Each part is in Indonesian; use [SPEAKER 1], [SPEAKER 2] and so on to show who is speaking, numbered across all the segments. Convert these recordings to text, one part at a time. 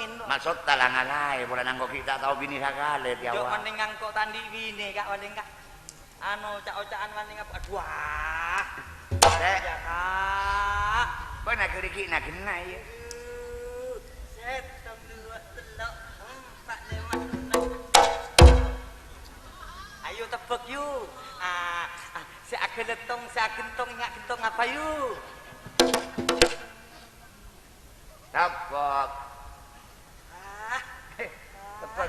[SPEAKER 1] angin.
[SPEAKER 2] Maksud talangan ae, bola nangko kita tahu bini sakale ti
[SPEAKER 1] Yo
[SPEAKER 2] awak.
[SPEAKER 1] mending ngangkok tandi bini Kak paling Kak. Anu cak-cakan paling apa? Aduh.
[SPEAKER 2] Dek,
[SPEAKER 1] Ya Kak.
[SPEAKER 2] benar keriki nak kena ya.
[SPEAKER 1] Set tong dua telok 4 5 6. Ayo tebak yuk. Si akan letong, si akan tong ingat kentong apa yuk?
[SPEAKER 2] Tebak. Tebak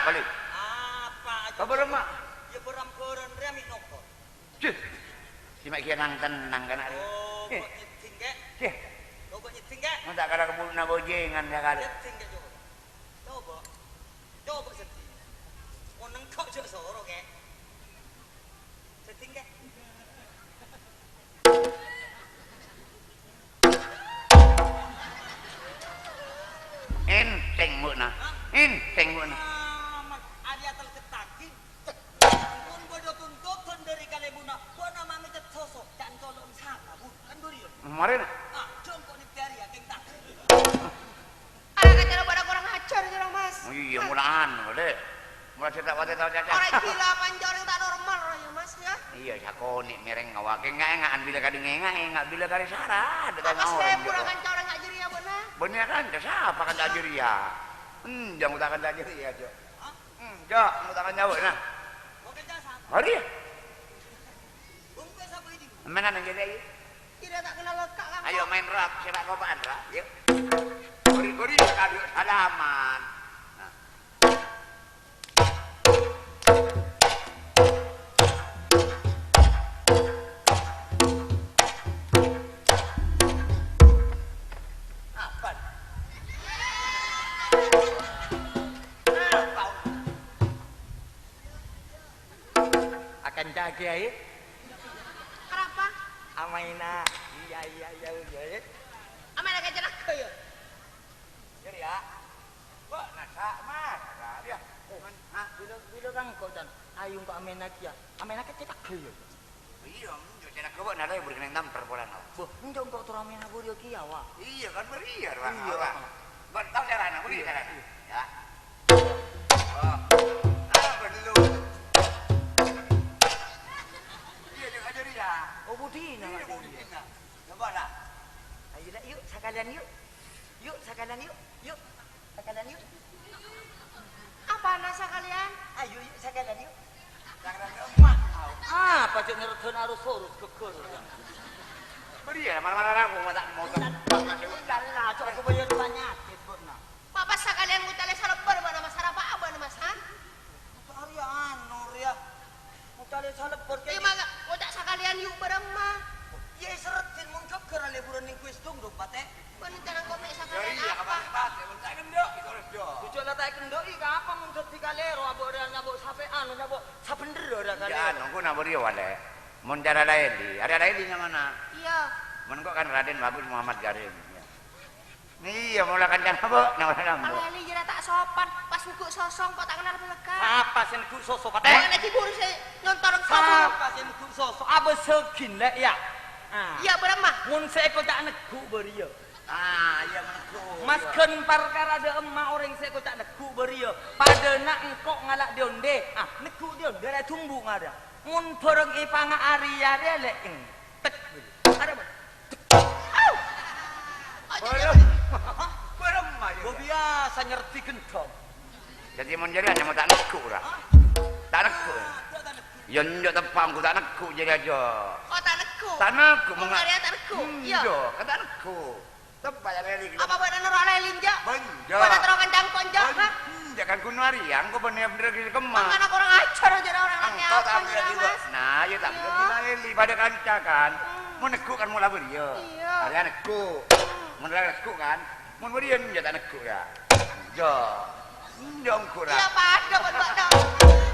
[SPEAKER 2] balik.
[SPEAKER 1] Apa?
[SPEAKER 2] Apa rumah?
[SPEAKER 1] Ya beram koron remi noko.
[SPEAKER 2] Cih. Si mak kian nang tenang kan hari.
[SPEAKER 1] Oh, kok nyeting ke?
[SPEAKER 2] Cih.
[SPEAKER 1] Kok nyeting ke?
[SPEAKER 2] Mau tak kada kebun na bojengan sakale.
[SPEAKER 1] Nyeting ke coba. Coba. Coba seting. Mau nengkok jo soro ke? Seting ke?
[SPEAKER 2] Enteng muna. Enteng muna.
[SPEAKER 1] Ada terketaki. Pun bodoh tuntutan dari kalebuna. Kau nama macam sosok dan tolong siapa bu? Kan durian.
[SPEAKER 2] Kemarin
[SPEAKER 1] Jongkok ni dari ya kengkak.
[SPEAKER 3] Ada kacau pada kurang ajar gitu Mas.
[SPEAKER 2] oh iya mulaan boleh. Mula cerita pada tahu caca.
[SPEAKER 3] Orang gila panjang yang tak normal ya Mas ya.
[SPEAKER 2] Iya sakoni mereng ngawake ngan bila kadi ngengak bila kadi sarah ada
[SPEAKER 3] Mas
[SPEAKER 2] orang.
[SPEAKER 3] saya pura kan orang ngajari ya benar.
[SPEAKER 2] Bener kan siapa kan tajir ya. Jangan utakan tajir ya, Jo. Jo, utakan Jawa nah.
[SPEAKER 1] Mau kerja sama?
[SPEAKER 2] Mari ya.
[SPEAKER 1] Bungkus apa ini?
[SPEAKER 2] Mana nang jadi ayo.
[SPEAKER 3] Tidak tak kenal lekak kan.
[SPEAKER 2] Ayo main rap sepak kopaan rap. Yuk. Gori-gori kado salaman. Nah.
[SPEAKER 1] Apa? Akan jaga ya?
[SPEAKER 3] Kenapa?
[SPEAKER 1] Amaina. Iya.
[SPEAKER 3] Aman ada kacau aku ya.
[SPEAKER 2] Jadi ya. Kok nasa mas. Dia.
[SPEAKER 1] Bila kan kau dan ayung kau amaina kia. Amaina kia cetak kia.
[SPEAKER 2] Iya, jo cenak kau nak ada berkenaan tampar bola nau.
[SPEAKER 1] Boh, njong kau turun amaina bodio kia wa.
[SPEAKER 2] Iya kan beriar bang.
[SPEAKER 1] Iya.
[SPEAKER 2] Bon tahu caranya, beri caranya. Ya. Oh. Belum. Iya juga jadi ya.
[SPEAKER 1] Oh budina.
[SPEAKER 2] Iya budina. Coba lah.
[SPEAKER 1] Ayo dah yuk sekalian yuk. Yuk sekalian yuk. Yuk. Sekalian yuk.
[SPEAKER 3] Apa nasa kalian?
[SPEAKER 1] Ayo yuk sekalian yuk.
[SPEAKER 2] Jangan emak.
[SPEAKER 1] Apa cek ngerti harus urus keker.
[SPEAKER 2] Beri ya, mana-mana aku tak mau tembak masih.
[SPEAKER 1] Lah, cok aku bayar banyak.
[SPEAKER 3] Papa sekalian ngutale salebar mana Mas apa apa nih Mas ha?
[SPEAKER 1] Hari anu ya. Mau cari salep
[SPEAKER 3] Iya
[SPEAKER 1] berke.
[SPEAKER 3] mah udah sekalian yuk bareng mah.
[SPEAKER 1] Ya seretin mun keker liburan ning kuis dong bate.
[SPEAKER 3] Bener jangan kau mek
[SPEAKER 2] Ya
[SPEAKER 3] sekalian
[SPEAKER 2] iya,
[SPEAKER 3] apa?
[SPEAKER 2] kapan tak gendok, itu harus do.
[SPEAKER 1] Tujuan lah tak kendoi kapan mun dadi kalero abok dia nyabok sapean nyabok sapender ora
[SPEAKER 2] Ya,
[SPEAKER 1] kalero.
[SPEAKER 2] nunggu nak beri wale. Mun cara laili, ada lailinya mana?
[SPEAKER 3] Iya.
[SPEAKER 2] Men kok kan Raden Bagus Muhammad Garim. Ya. Iya, mula kan cara apa? Nama nama.
[SPEAKER 3] Kalau Eli jera tak sopan, pas ngukuk sosong kok tak kenal pelega.
[SPEAKER 1] Apa sing ku sosok pate?
[SPEAKER 3] Mana cibur sih nyontor kamu?
[SPEAKER 1] Apa sing ku sosok? Abe segin lek ya.
[SPEAKER 3] Iya bareng mah.
[SPEAKER 1] Mun seko tak negu berio.
[SPEAKER 2] Iya menku.
[SPEAKER 1] Mas ken perkara de emak orang seko tak negu berio. Pada nak engkok ngalak dionde. Negu dionde la tumbu ngada. Mun porong ipanga aria dia lek tek. Ada apa?
[SPEAKER 2] Belum aja.
[SPEAKER 1] Gua biasa nyerti gendong.
[SPEAKER 2] Jadi mun jadi hanya mau tak neku lah. Tak neku. Ya ndak tepang ku tak neku jadi aja.
[SPEAKER 3] Oh tak neku.
[SPEAKER 2] Tak neku
[SPEAKER 3] Mau ngarian tak neku. Iya.
[SPEAKER 2] Iya, kan tak neku. Tepat ya leli.
[SPEAKER 3] Apa buat nurut Lelin ja?
[SPEAKER 2] Benjo.
[SPEAKER 3] Pada terokan jangkon ja?
[SPEAKER 2] Jangan kuno harian, kau bener-bener gini kemana?
[SPEAKER 3] Mana orang ajar aja orang anaknya
[SPEAKER 2] Engkau
[SPEAKER 3] apa
[SPEAKER 2] tak
[SPEAKER 3] nih
[SPEAKER 2] boleh juga.
[SPEAKER 3] Mas?
[SPEAKER 2] Nah, ya tak boleh gila leli pada kanca kan. Mau neku kan mula beria.
[SPEAKER 3] Iya.
[SPEAKER 2] Harian neku. Mun neku kan. Mun beria ya tak neku ya. Jo. Jom kurang.
[SPEAKER 3] Iya pada buat dong.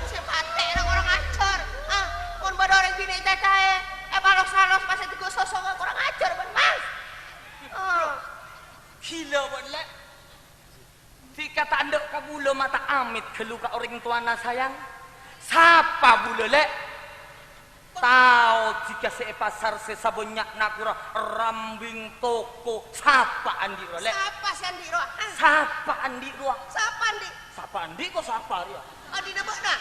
[SPEAKER 3] Sepate orang ajar. Mun pada orang bini cacae. Palos-palos pas itu sosok orang ajar ban Mas.
[SPEAKER 1] Gila boleh. Jika tak ada kabula mata amit keluka orang tua na sayang. Siapa bula lek? tahu jika se pasar se sabonyak nakura rambing toko sapa andi ro lek
[SPEAKER 3] Siapa si Andi Roa?
[SPEAKER 1] sapa andi ro
[SPEAKER 3] Siapa Andi?
[SPEAKER 1] sapa andi kok sapa dia
[SPEAKER 3] Andi debekna?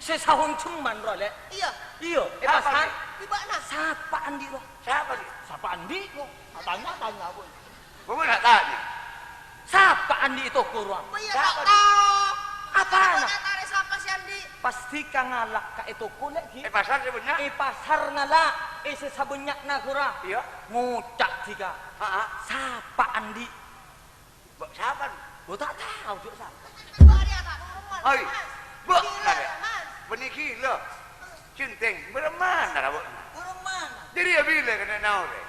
[SPEAKER 1] se sahun cuman ro lek
[SPEAKER 3] Iya.
[SPEAKER 1] iya
[SPEAKER 2] Siapa
[SPEAKER 1] pasar
[SPEAKER 2] dia?
[SPEAKER 3] Dibekna?
[SPEAKER 1] sapa andi ro
[SPEAKER 2] Siapa dia?
[SPEAKER 1] sapa andi kok tanya boy
[SPEAKER 2] Gua nak tanya.
[SPEAKER 1] sapa andi toko ro
[SPEAKER 3] Iya
[SPEAKER 2] Siapa
[SPEAKER 3] tak tahu.
[SPEAKER 1] Apaan?
[SPEAKER 3] Tarik siapa si Andi?
[SPEAKER 1] pasti ka ngalak ka toko lek gi
[SPEAKER 2] Pasar dia punya.
[SPEAKER 1] pasar ngalak se sabonyak nakura
[SPEAKER 2] Iya.
[SPEAKER 1] ngucak jika
[SPEAKER 2] Heeh.
[SPEAKER 1] sapa andi
[SPEAKER 2] Siapa?
[SPEAKER 1] gua tak tahu juga sapa
[SPEAKER 3] Coba dia tak normal.
[SPEAKER 2] Oi.
[SPEAKER 3] Mas.
[SPEAKER 2] Bok
[SPEAKER 3] Gila,
[SPEAKER 2] ada.
[SPEAKER 3] Mas.
[SPEAKER 2] Benih gila. Centeng beremana rabuk.
[SPEAKER 1] burung mana
[SPEAKER 2] Jadi ya bila kena naure.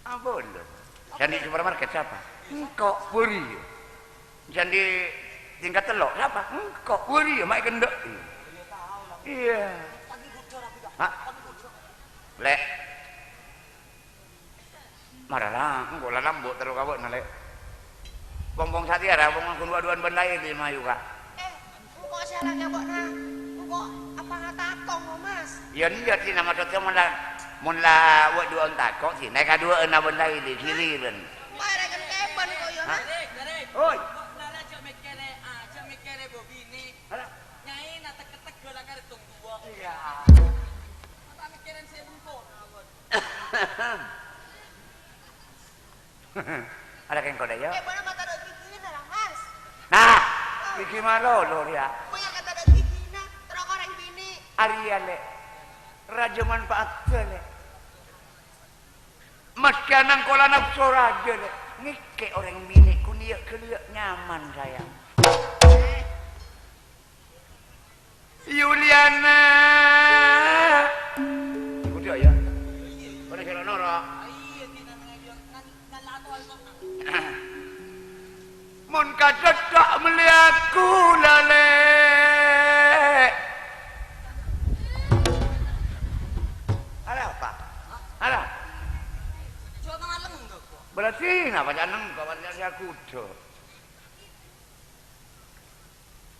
[SPEAKER 2] Apa lo? Jadi supermarket siapa? Engkau beri. Jadi tingkat telok siapa? Engkau beri. Mak kendok. Iya. Hah? Lek. Marah lah. Engkau lah lambuk terus kabut nalek. Bongbong sati ada. Bongbong kedua-duaan bendai di mayu kak.
[SPEAKER 3] Engkau salah nyabokna. Engkau apa ngatakong lo Mas?
[SPEAKER 2] Ya ni jadi nama dokter mula buat dua takok sih. Naik dua enam bendai di kiri kan.
[SPEAKER 3] Mare kan keben kok yo Mas.
[SPEAKER 2] Oi.
[SPEAKER 1] nara aja mikire aja mikire bobini nyai na tek-tek gola kare tunggu
[SPEAKER 2] Iya.
[SPEAKER 1] apa mikirin saya bungko
[SPEAKER 2] Ada yang kau daya?
[SPEAKER 3] Mana mata ada gigi lah Mas.
[SPEAKER 2] Nah, iki malo lo dia.
[SPEAKER 3] Punya kata ada gigi na. Terus orang bini.
[SPEAKER 2] Arya le. Raja manfaat le. Mas kanang kola nafsu raja le. Ngike orang bini kuniak keliak nyaman sayang. Yuliana. Ikut dia ya. Pada kira norak. Mun kadet tak melihatku lale. Ada apa? Ada?
[SPEAKER 1] coba ngaleng tuh
[SPEAKER 2] Berarti napa janeng kawannya aku do.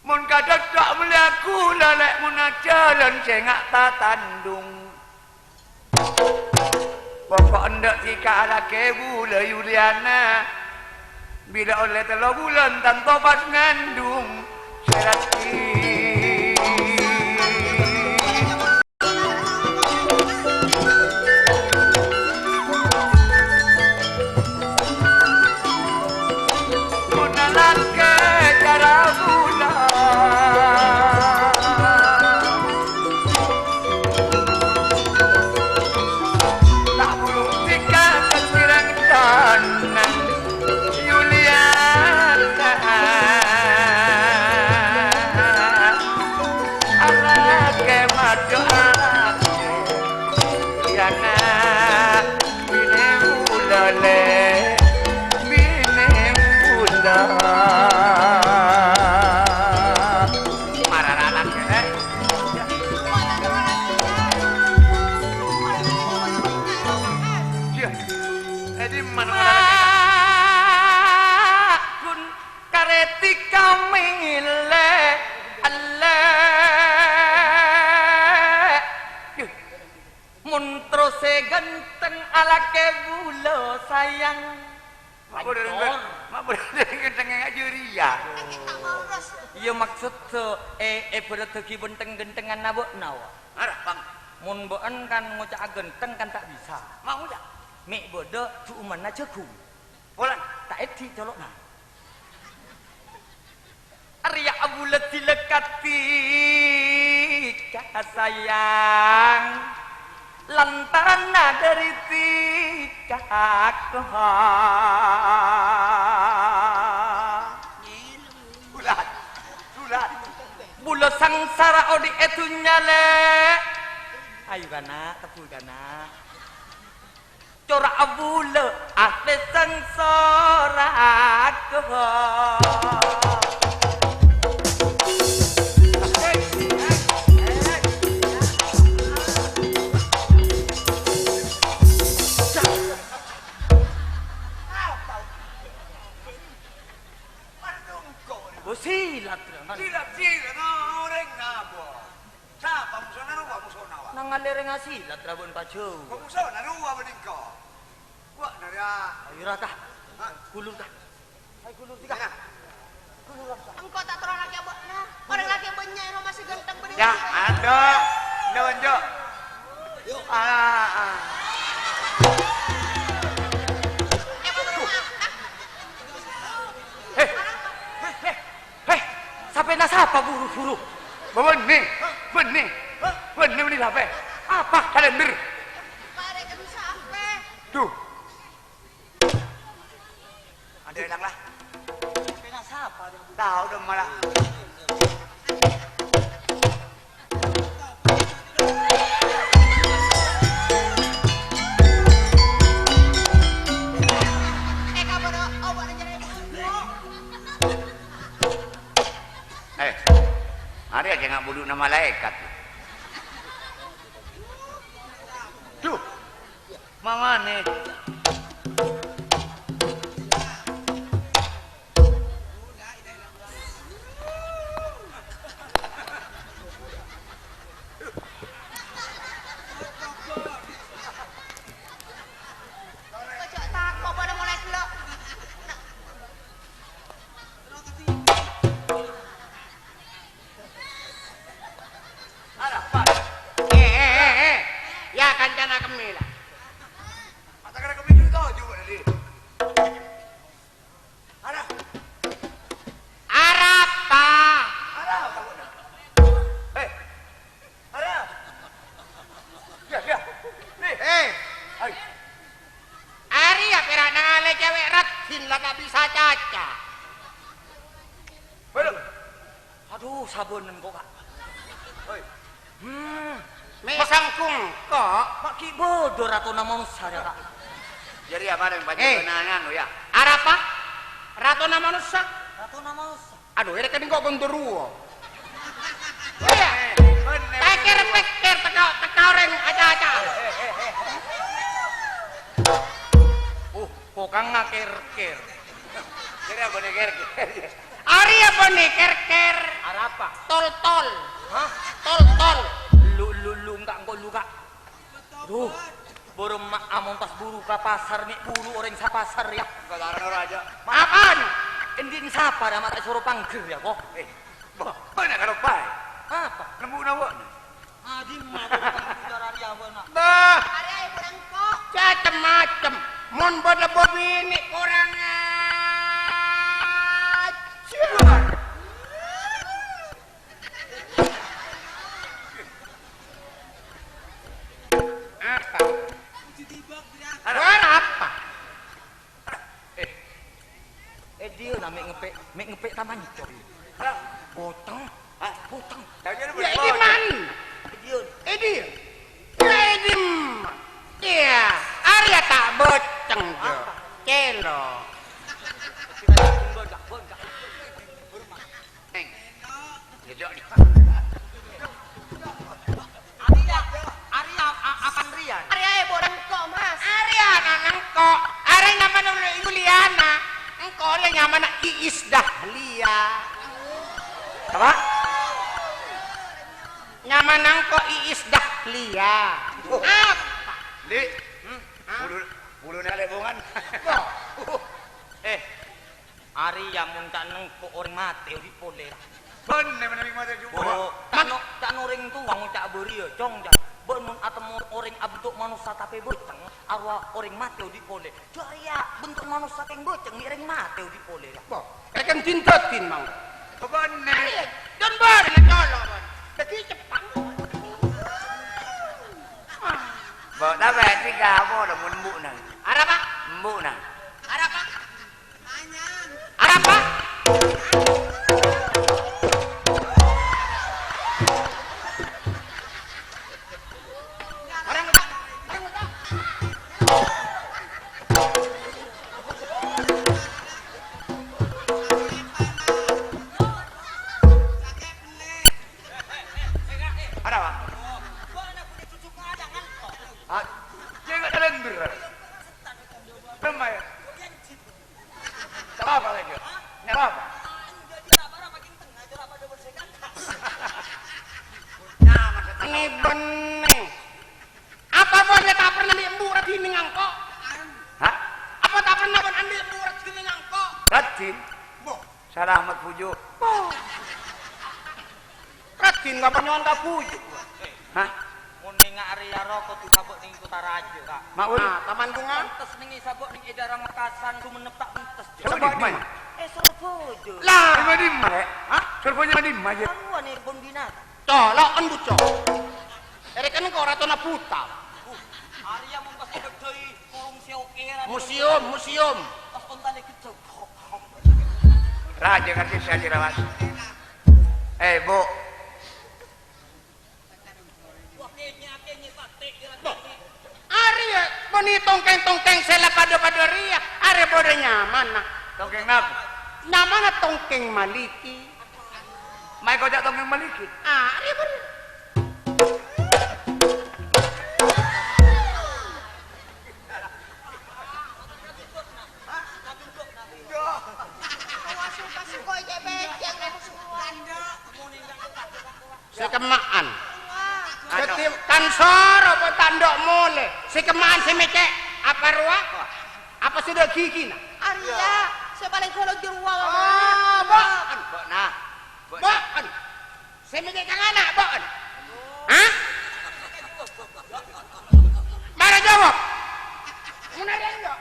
[SPEAKER 2] Mun kadet tak melihatku lale mun jalan cengak tatandung. Pokok ndak tika lake bula Yuliana. Bila oleh telur bulan tanpa pas ngandung serati. Munalan ke cara bulan tak bulung tika kesirang tanang Yuliana ala ke madu Yuliana bine ulale bine ula mararalan ke jadi mana kun kareti kami le alle mun terus ganteng ala ke bulo sayang mak boleh ganteng aja ria iya maksud tuh berarti genteng-gentengan nabok nawa arah bang mun boen kan ngocak genteng kan tak bisa mau tak mek bodoh tu mana jago bolan tak eti colok nah Arya abulat dilekati sayang lantaran dari tikak bulat sangsara odi etunya le ayo kana tepu kana corak abule ate sangsara silat no orang ngabo siapa musuhnya lu
[SPEAKER 1] silat rabun pacu.
[SPEAKER 2] Kau musuh nak dua berdingko. Wah nara.
[SPEAKER 1] Ayo rata. Kulur dah. Ayo kulur tiga.
[SPEAKER 3] Engkau tak terang laki aboknya. Orang laki banyak yang masih ganteng berdiri.
[SPEAKER 2] Ya ada. Nonjok.
[SPEAKER 1] Sampai nasapa buru-buru.
[SPEAKER 2] Benih. Benih ni apa? Apa kalender?
[SPEAKER 3] Pare kan sampai.
[SPEAKER 2] Tuh. Ada enak lah.
[SPEAKER 1] Sampai nasapa.
[SPEAKER 2] Tahu dah malah. Hari aja nggak bodoh nama malaikat. Tuh, mama nih.
[SPEAKER 3] Ya kancana kemila.
[SPEAKER 2] Mata kena kemil tahu juga tadi. Ada.
[SPEAKER 3] Arapa.
[SPEAKER 2] Ada apa kau nak? Ada. Ya. Nih. Hai.
[SPEAKER 3] Ari ya perak nangale cewek ratin lah tak bisa caca.
[SPEAKER 2] Belum.
[SPEAKER 1] Aduh, sabonen kok, Kak.
[SPEAKER 2] Hoi.
[SPEAKER 3] Mesangkung kok.
[SPEAKER 1] Maki bodoh ratu nama manusia ya, Kak.
[SPEAKER 2] Jadi apa yang baca kenangan lo ya?
[SPEAKER 3] Arapa? Ratu nama manusia.
[SPEAKER 1] Ratu nama manusia.
[SPEAKER 3] Aduh, ini kan kok gondoruo.
[SPEAKER 2] Iya.
[SPEAKER 3] Pikir tekau reng aja-aja.
[SPEAKER 1] Kok kang ngakir-kir.
[SPEAKER 2] Jadi apa nih ker?
[SPEAKER 3] Ari apa nih ker-ker?
[SPEAKER 1] Arapa?
[SPEAKER 3] Tol-tol.
[SPEAKER 1] Hah?
[SPEAKER 3] Tol-tol.
[SPEAKER 1] Lu enggak engkau lu, Kak. Duh. Baru amon pas buru ke pasar nih buru orang sa pasar ya.
[SPEAKER 2] Katakan orang aja.
[SPEAKER 3] Apaan?
[SPEAKER 1] Endin siapa dah mata suruh panggil ya kok.
[SPEAKER 2] Mana kalau pai?
[SPEAKER 1] Apa?
[SPEAKER 2] Nemu nawa.
[SPEAKER 1] Adi mah udara dia beuna.
[SPEAKER 3] Bah, Ari ayo kurang kok. macem-macem. Mon bodo ini kurang ajar. Apa? Apa?
[SPEAKER 1] Dia nak mek ngepek taman coy. Potong. Potong.
[SPEAKER 2] Tanya
[SPEAKER 3] Ya ini mana?
[SPEAKER 1] Dia.
[SPEAKER 3] Ini. Redim. Iya, Arya tak boceng jo. Celo.
[SPEAKER 2] Gedok ni.
[SPEAKER 1] Arya akan Rian.
[SPEAKER 3] Arya ibu engkau mas. Arya anak engkau. Arya nama nama Yuliana. Engkau oleh nama nak Iis Dahlia.
[SPEAKER 2] Apa?
[SPEAKER 3] Nama engkau Iis Dahlia. Apa?
[SPEAKER 2] Li. Bulu nak lebongan.
[SPEAKER 1] Arya mun tak nengko orang mati di polera.
[SPEAKER 2] Benar benar mata jumpa.
[SPEAKER 1] Oh, tak noring tu wang tak beri ya, cong ja. Benun atau orang abduk manusia tapi boceng, arwah orang mati di pole. Jaya bentuk manusia yang boceng, orang mati di pole.
[SPEAKER 3] Boh, kan tintatin mau.
[SPEAKER 2] Benar.
[SPEAKER 3] Dan baru nak colok. Jadi cepat.
[SPEAKER 2] Bawa dah berarti kamu dah mumbu nang.
[SPEAKER 3] Arapa?
[SPEAKER 2] Mumbu nang.
[SPEAKER 3] Arapa? Arapa?
[SPEAKER 2] Ada apa? Jangan kalender. Temai. Ratin. Sarah Ahmad Pujo.
[SPEAKER 4] Ratin nggak penyon nggak pujuk.
[SPEAKER 2] Hah?
[SPEAKER 1] Mun ning area rokok tu sabuk ning Utara aja, Kak.
[SPEAKER 2] Maul.
[SPEAKER 4] Nah, taman bunga.
[SPEAKER 1] Pantes ning sabuk ning edara Mekasan tu menep tak pantes.
[SPEAKER 2] Coba di mana?
[SPEAKER 1] Surabaya.
[SPEAKER 4] Lah,
[SPEAKER 2] Di mana? Hah? Surabaya di mana aja?
[SPEAKER 1] Aluan nih kebun binatang.
[SPEAKER 4] colok kan bucok. Ere kan kok ratona puta.
[SPEAKER 1] Area mun pas gede kurung sioke.
[SPEAKER 4] Museum.
[SPEAKER 1] Pas kontane gitu.
[SPEAKER 2] Raja kasih saya dirawat. Bu.
[SPEAKER 4] Ari ya, boni tongkeng sela pada ria. Ari bodo nyaman nah.
[SPEAKER 2] Tongkeng napa?
[SPEAKER 4] Nyaman na tongkeng maliki.
[SPEAKER 2] Mai kojak tongkeng maliki.
[SPEAKER 4] Ari bodo. Sekemaan. Ketim kansor apa tandok mole. Sekemaan semecek apa ruak? Apa sudah gigi nah?
[SPEAKER 3] Arya, saya paling kalau di ruang.
[SPEAKER 4] Bokan.
[SPEAKER 2] Nah.
[SPEAKER 4] Bokan. Semecek kang anak bokan. Hah? Mana jawab? Mana dia enggak?